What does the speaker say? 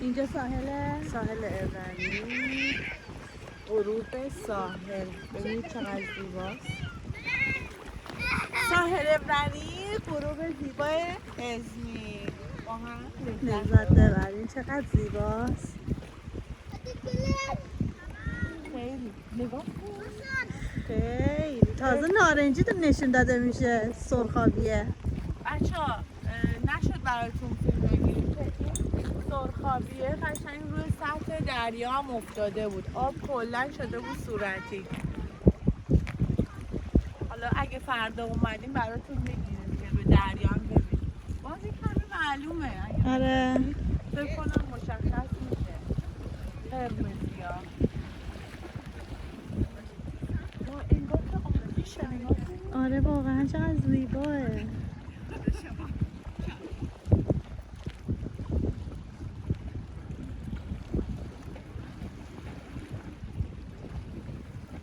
اینجا ساحل ابرنی، غروب ساحل. ببینید چقدر زیباست. ساحل ابرنی، غروب زیبای ازمیر. با هم لذت ببرین. چقدر زیباست. خیلی نگاه کن. خیلی تازه نارنجی نشون داده میشه، سرخابیه. بچه‌ها نشد براتون فیلم بگیریم که این سرخابیه قشنگ روی سطح دریا هم افتاده بود. آب کلا شده بود صورتی. حالا اگه فردا اومدیم براتون میگیریم که به دریا هم ببینیم. باز این کمی معلومه. آره فکر کنم مشخص میشه. قرمزیا. با انگار که آتیشه. آره واقعا چقدر زیباه.